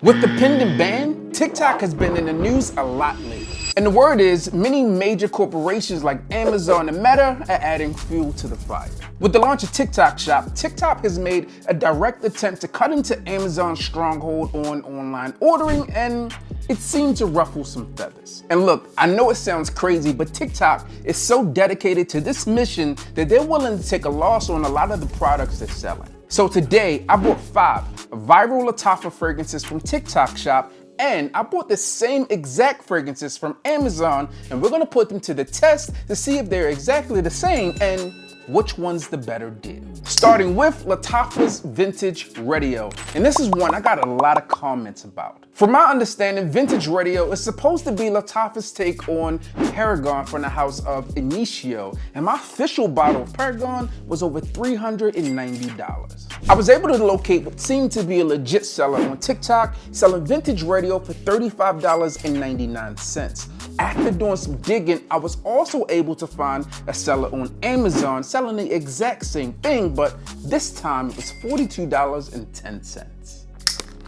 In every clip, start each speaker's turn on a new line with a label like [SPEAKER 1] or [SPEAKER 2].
[SPEAKER 1] With the pending ban, TikTok has been in the news a lot lately. And the word is, many major corporations like Amazon and Meta are adding fuel to the fire. With the launch of TikTok Shop, TikTok has made a direct attempt to cut into Amazon's stronghold on online ordering, and it seemed to ruffle some feathers. And look, I know it sounds crazy, but TikTok is so dedicated to this mission that they're willing to take a loss on a lot of the products they're selling. So today, I bought 5 viral Lattafa fragrances from TikTok Shop, and I bought the same exact fragrances from Amazon, and we're gonna put them to the test to see if they're exactly the same and which one's the better deal. Starting with Lattafa's Vintage Radio. And this is one I got a lot of comments about. From my understanding, Vintage Radio is supposed to be Lattafa's take on Paragon from the house of Initio. And my official bottle of Paragon was over $390. I was able to locate what seemed to be a legit seller on TikTok, selling Vintage Radio for $35.99. After doing some digging, I was also able to find a seller on Amazon selling the exact same thing, but this time it was $42.10.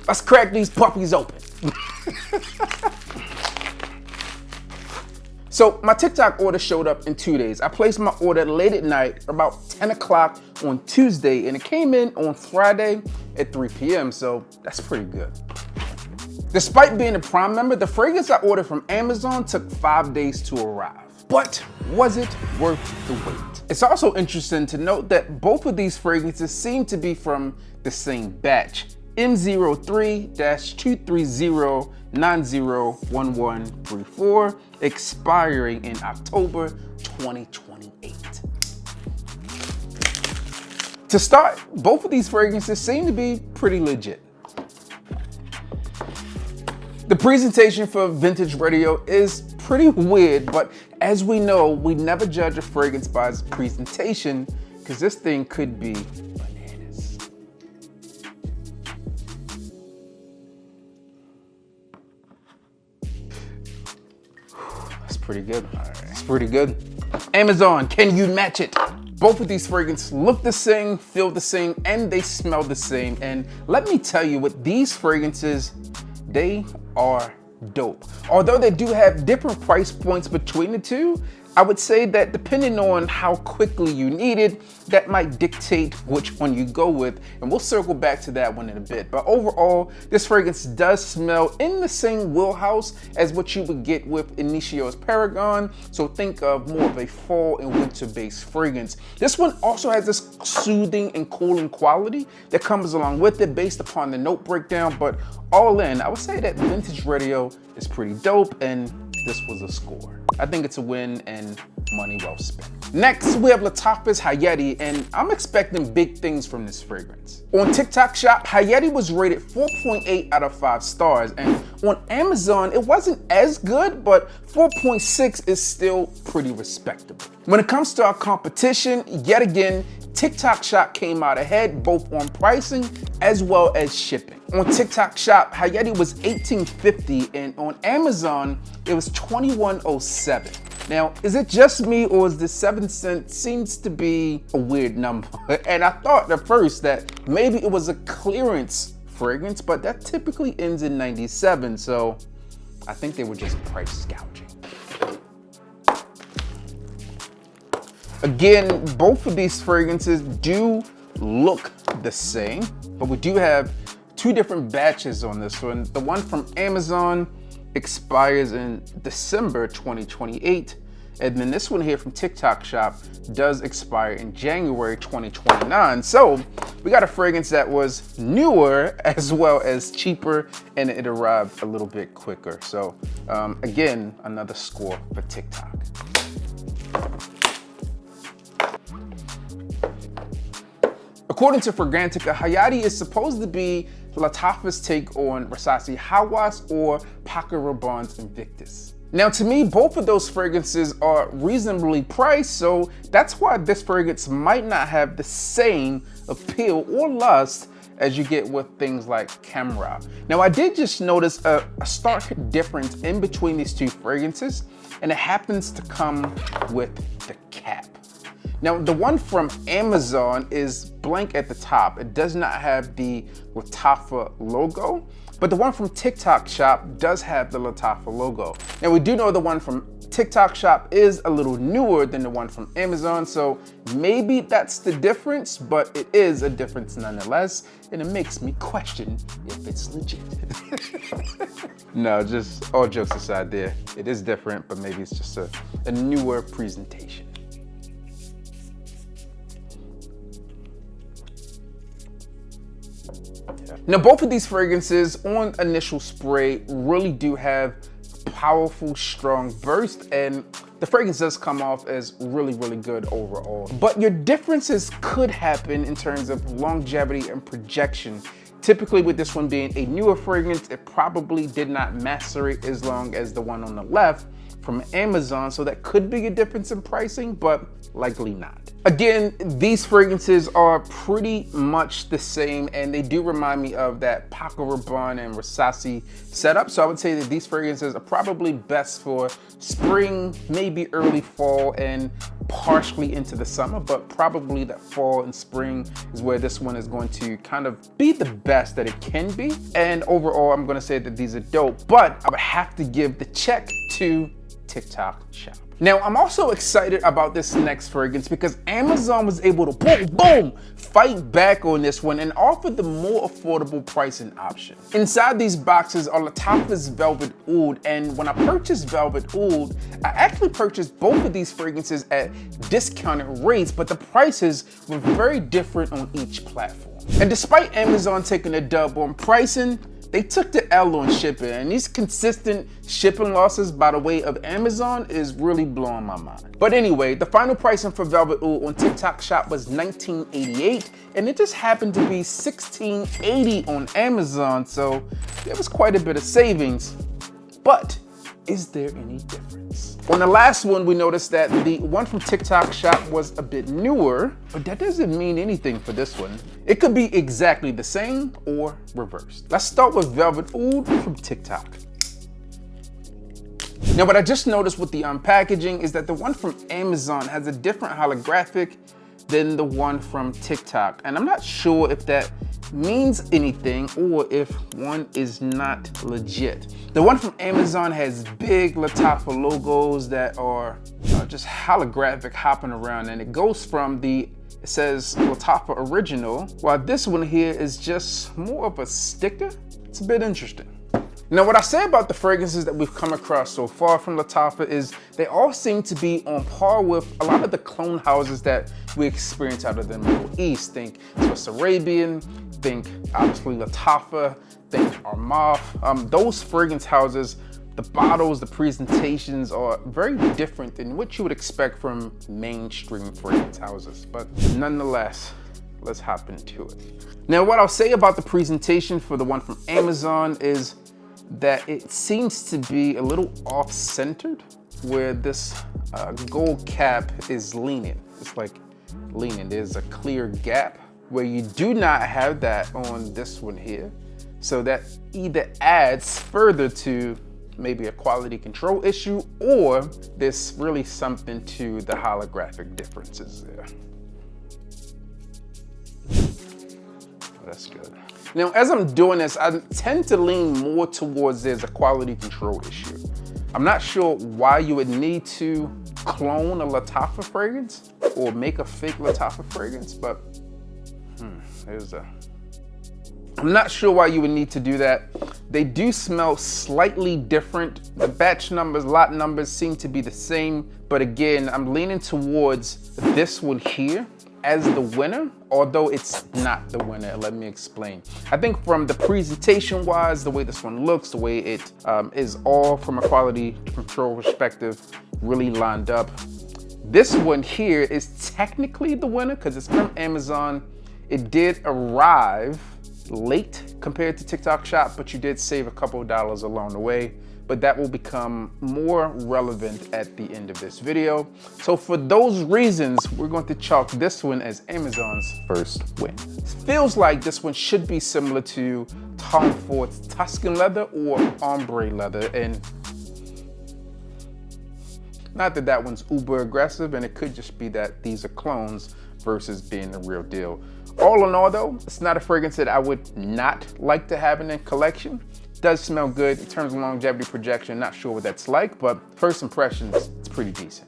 [SPEAKER 1] Let's crack these puppies open. So my TikTok order showed up in 2 days. I placed my order late at night, about 10 o'clock on Tuesday, and it came in on Friday at 3 p.m., so that's pretty good. Despite being a Prime member, the fragrance I ordered from Amazon took 5 days to arrive. But was it worth the wait? It's also interesting to note that both of these fragrances seem to be from the same batch, M03-230901134, expiring in October 2028. To start, both of these fragrances seem to be pretty legit. The presentation for Vintage Radio is pretty weird, but as we know, we never judge a fragrance by its presentation, because this thing could be bananas. That's pretty good. It's pretty good. Amazon, can you match it? Both of these fragrances look the same, feel the same, and they smell the same. And let me tell you, with these fragrances, they are dope. Although they do have different price points between the two, I would say that depending on how quickly you need it, that might dictate which one you go with, and we'll circle back to that one in a bit. But overall, this fragrance does smell in the same wheelhouse as what you would get with Initio's Paragon, so think of more of a fall and winter based fragrance. This one also has this soothing and cooling quality that comes along with it based upon the note breakdown, but all in, I would say that Vintage Radio is pretty dope, and this was a score. I think it's a win and money well spent. Next, we have Lattafa's Hayati, and I'm expecting big things from this fragrance. On TikTok Shop, Hayati was rated 4.8 out of 5 stars, and on Amazon, it wasn't as good, but 4.6 is still pretty respectable. When it comes to our competition, yet again, TikTok Shop came out ahead, both on pricing as well as shipping. On TikTok Shop, Hayati was $18.50, and on Amazon, it was $21.07. Now, is it just me, or is the 7 cents seems to be a weird number? And I thought at first that maybe it was a clearance fragrance, but that typically ends in 97, so I think they were just price gouging. Again, both of these fragrances do look the same, but we do have 2 different batches on this one. The one from Amazon expires in December 2028, and then this one here from TikTok Shop does expire in January 2029. So we got a fragrance that was newer as well as cheaper, and it arrived a little bit quicker. So again, another score for TikTok. According to Fragrantica, Hayati is supposed to be Lattafa's take on Versace Hawas or Paco Rabanne's Invictus. Now, to me, both of those fragrances are reasonably priced, so that's why this fragrance might not have the same appeal or lust as you get with things like Camera. Now, I did just notice a stark difference in between these 2 fragrances, and it happens to come with the cap. Now, the one from Amazon is blank at the top. It does not have the Lattafa logo. But the one from TikTok Shop does have the Lattafa logo. Now we do know the one from TikTok Shop is a little newer than the one from Amazon, so maybe that's the difference, but it is a difference nonetheless, and it makes me question if it's legit. No, just all jokes aside there, it is different, but maybe it's just a newer presentation. Now, both of these fragrances on initial spray really do have powerful, strong burst, and the fragrance does come off as really, really good overall. But your differences could happen in terms of longevity and projection. Typically with this one being a newer fragrance, it probably did not macerate as long as the one on the left from Amazon, so that could be a difference in pricing, but likely not. Again, these fragrances are pretty much the same, and they do remind me of that Paco Rabanne and Versace setup. So I would say that these fragrances are probably best for spring, maybe early fall, and partially into the summer, but probably that fall and spring is where this one is going to kind of be the best that it can be. And overall, I'm gonna say that these are dope, but I would have to give the check to TikTok Shop. Now, I'm also excited about this next fragrance because Amazon was able to boom, fight back on this one and offer the more affordable pricing option. Inside these boxes are Lattafa's Velvet Oud, and when I purchased Velvet Oud, I actually purchased both of these fragrances at discounted rates, but the prices were very different on each platform. And despite Amazon taking a dub on pricing, they took the L on shipping, and these consistent shipping losses by the way of Amazon is really blowing my mind. But anyway, the final pricing for Velvet Oud on TikTok Shop was $19.88, and it just happened to be $16.80 on Amazon, so there was quite a bit of savings. But is there any difference? On the last one, we noticed that the one from TikTok Shop was a bit newer, but that doesn't mean anything for this one. It could be exactly the same or reversed. Let's start with Velvet Oud from TikTok. Now, what I just noticed with the unpackaging is that the one from Amazon has a different holographic than the one from TikTok. And I'm not sure if that means anything or if one is not legit. The one from Amazon has big Lattafa logos that are just holographic hopping around, and it goes from it says Lattafa Original, while this one here is just more of a sticker. It's a bit interesting. Now, what I say about the fragrances that we've come across so far from Lattafa is they all seem to be on par with a lot of the clone houses that we experience out of the Middle East. Think Swiss Arabian, think obviously Lattafa, think Armaf. Those fragrance houses, the bottles, the presentations are very different than what you would expect from mainstream fragrance houses. But nonetheless, let's hop into it. Now, what I'll say about the presentation for the one from Amazon is that it seems to be a little off-centered, where this gold cap is leaning. It's like leaning. There's a clear gap where you do not have that on this one here. So that either adds further to maybe a quality control issue, or there's really something to the holographic differences there. That's good. Now, as I'm doing this, I tend to lean more towards there's a quality control issue. I'm not sure why you would need to clone a Lattafa fragrance or make a fake Lattafa fragrance, but I'm not sure why you would need to do that. They do smell slightly different. The batch numbers, lot numbers seem to be the same, but again, I'm leaning towards this one here as the winner, although it's not the winner. Let me explain. I think from the presentation wise, the way this one looks, the way it is all from a quality control perspective really lined up. This one here is technically the winner because it's from Amazon. It did arrive late compared to TikTok Shop, but you did save a couple of dollars along the way. But that will become more relevant at the end of this video. So for those reasons, we're going to chalk this one as Amazon's first win. It feels like this one should be similar to Tom Ford's Tuscan leather or ombre leather, and not that that one's uber aggressive, and it could just be that these are clones versus being the real deal. All in all though, it's not a fragrance that I would not like to have in a collection. Does smell good in terms of longevity projection. Not sure what that's like, but first impressions, it's pretty decent.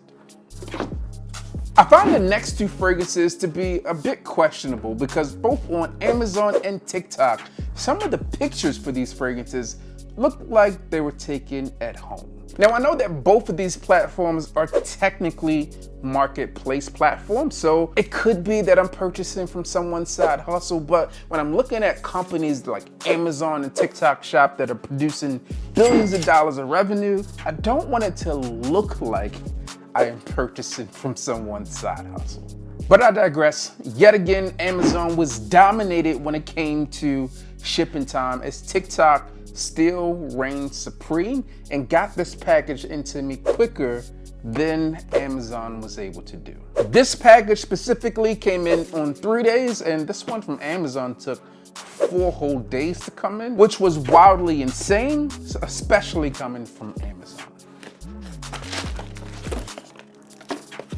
[SPEAKER 1] I found the next two fragrances to be a bit questionable because both on Amazon and TikTok, some of the pictures for these fragrances looked like they were taken at home. Now I know that both of these platforms are technically marketplace platforms, so it could be that I'm purchasing from someone's side hustle, but when I'm looking at companies like Amazon and TikTok Shop that are producing billions of dollars of revenue, I don't want it to look like I am purchasing from someone's side hustle. But I digress. Yet again, Amazon was dominated when it came to shipping time as TikTok still reigned supreme and got this package into me quicker than Amazon was able to do. This package specifically came in on 3 days, and this one from Amazon took 4 whole days to come in, which was wildly insane, especially coming from Amazon.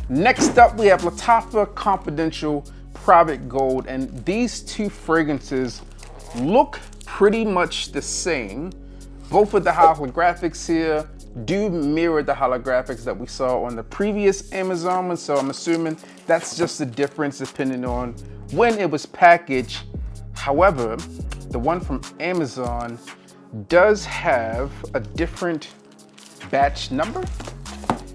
[SPEAKER 1] Next up, we have Lattafa Confidential Private Gold, and these two fragrances look pretty much the same. Both of the holographics here do mirror the holographics that we saw on the previous Amazon one, so I'm assuming that's just a difference depending on when it was packaged. However, the one from Amazon does have a different batch number,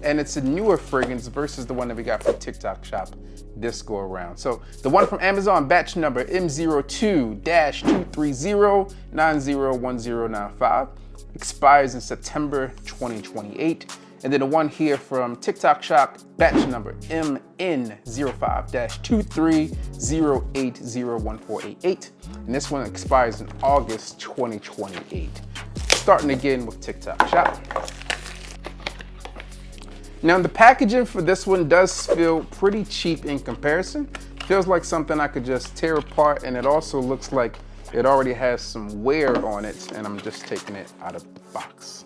[SPEAKER 1] and it's a newer fragrance versus the one that we got from TikTok Shop this go around. So the one from Amazon, batch number M02-230901095, expires in September 2028. And then the one here from TikTok Shop, batch number MN05-230801488. And this one expires in August 2028. Starting again with TikTok Shop. Now the packaging for this one does feel pretty cheap in comparison. Feels like something I could just tear apart, and it also looks like it already has some wear on it, and I'm just taking it out of the box.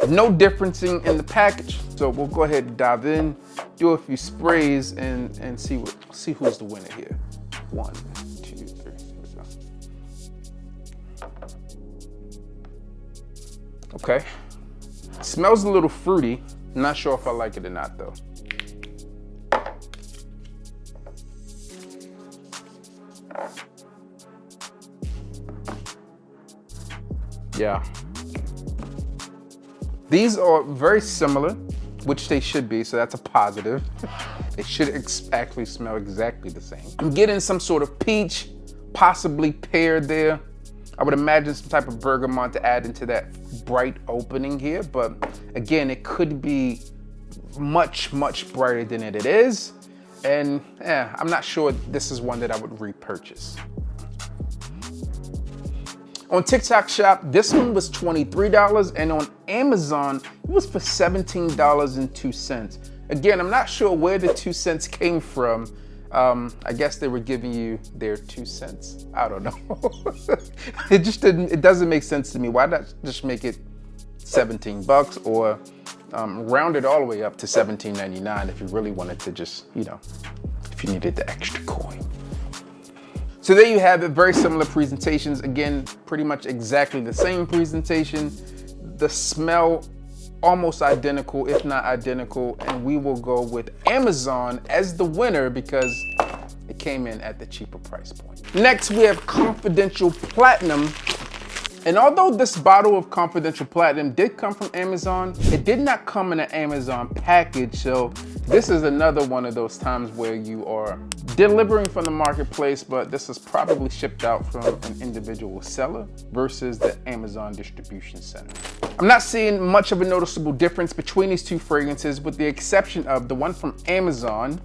[SPEAKER 1] No differencing in the package, so we'll go ahead and dive in, do a few sprays, and see who's the winner here. 1, 2, 3, here we go. Okay. Smells a little fruity. Not sure if I like it or not though. Yeah. These are very similar, which they should be, so that's a positive. They should actually smell exactly the same. I'm getting some sort of peach, possibly pear there. I would imagine some type of bergamot to add into that bright opening here, but again, it could be much, much brighter than it is. And I'm not sure this is one that I would repurchase. On TikTok Shop, this one was $23, and on Amazon, it was for $17.02. Again, I'm not sure where the 2 cents came from. I guess they were giving you their 2 cents. I don't know. It doesn't make sense to me. Why not just make it 17 bucks or round it all the way up to $17.99 if you really wanted to just, if you needed the extra coin. So there you have it, very similar presentations. Again, pretty much exactly the same presentation. The smell almost identical, if not identical, and we will go with Amazon as the winner because it came in at the cheaper price point. Next, we have Confidential Platinum. And although this bottle of Confidential Platinum did come from Amazon, it did not come in an Amazon package. So this is another one of those times where you are delivering from the marketplace, but this is probably shipped out from an individual seller versus the Amazon distribution center. I'm not seeing much of a noticeable difference between these two fragrances, with the exception of the one from Amazon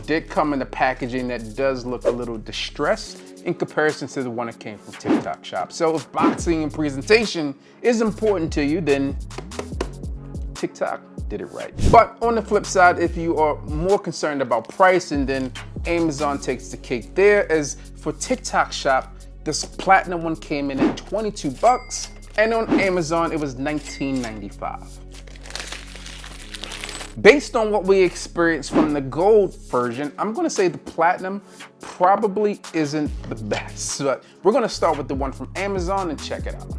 [SPEAKER 1] did come in a packaging that does look a little distressed in comparison to the one that came from TikTok Shop. So if boxing and presentation is important to you, then TikTok did it right. But on the flip side, if you are more concerned about pricing, then Amazon takes the cake there. As for TikTok Shop, this platinum one came in at 22 bucks, and on Amazon it was $19.95. Based on what we experienced from the gold version, I'm gonna say the platinum probably isn't the best, but we're gonna start with the one from Amazon and check it out.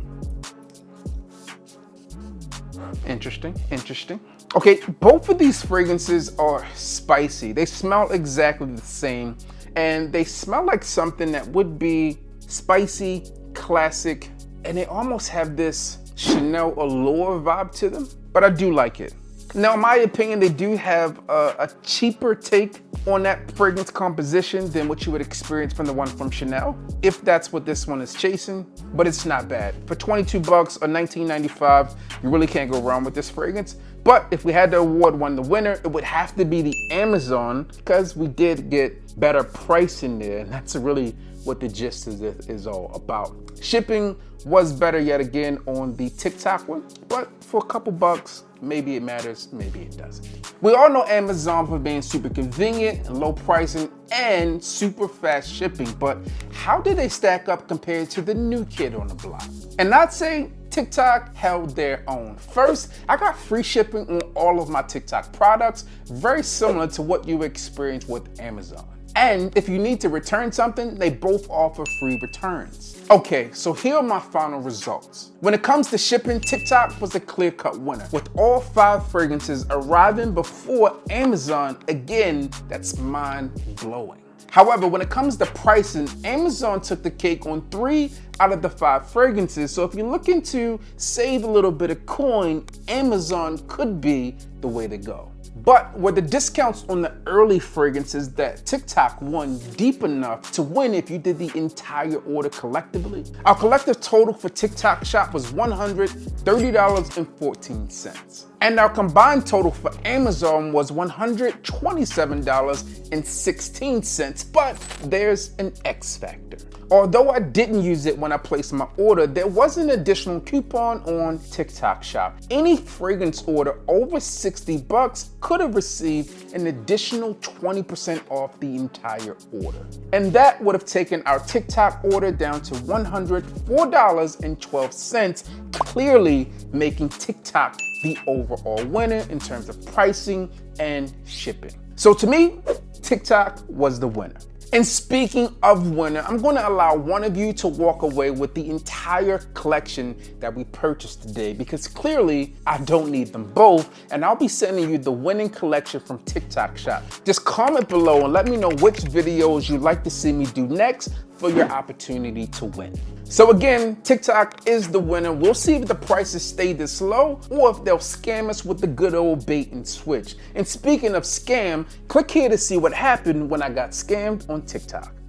[SPEAKER 1] Interesting, interesting. Okay, both of these fragrances are spicy. They smell exactly the same, and they smell like something that would be spicy, classic, and they almost have this Chanel Allure vibe to them, but I do like it. Now, in my opinion, they do have a cheaper take on that fragrance composition than what you would experience from the one from Chanel, if that's what this one is chasing, but it's not bad. For 22 bucks or $19.95, you really can't go wrong with this fragrance. But if we had to award one the winner, it would have to be the Amazon, because we did get better pricing there, and that's really what the gist of this is all about. Shipping was better yet again on the TikTok one, but for a couple bucks, maybe it matters, maybe it doesn't. We all know Amazon for being super convenient and low pricing and super fast shipping, but how did they stack up compared to the new kid on the block? And I'd say TikTok held their own. First, I got free shipping on all of my TikTok products, very similar to what you experience with Amazon. And if you need to return something, they both offer free returns. Okay, so here are my final results. When it comes to shipping, TikTok was a clear-cut winner, with all 5 fragrances arriving before Amazon. Again, that's mind-blowing. However, when it comes to pricing, Amazon took the cake on 3 out of the 5 fragrances. So if you're looking to save a little bit of coin, Amazon could be the way to go. But were the discounts on the early fragrances that TikTok won deep enough to win if you did the entire order collectively? Our collective total for TikTok shop was $130.14. And our combined total for Amazon was $127.16, but there's an X factor. Although I didn't use it when I placed my order, there was an additional coupon on TikTok shop. Any fragrance order over 60 bucks could have received an additional 20% off the entire order. And that would have taken our TikTok order down to $104.12, clearly making TikTok the overall winner in terms of pricing and shipping. So to me, TikTok was the winner. And speaking of winner, I'm going to allow one of you to walk away with the entire collection that we purchased today, because clearly I don't need them both, and I'll be sending you the winning collection from TikTok shop. Just comment below and let me know which videos you'd like to see me do next for your opportunity to win. So again, TikTok is the winner. We'll see if the prices stay this low or if they'll scam us with the good old bait and switch. And speaking of scam, click here to see what happened when I got scammed on TikTok.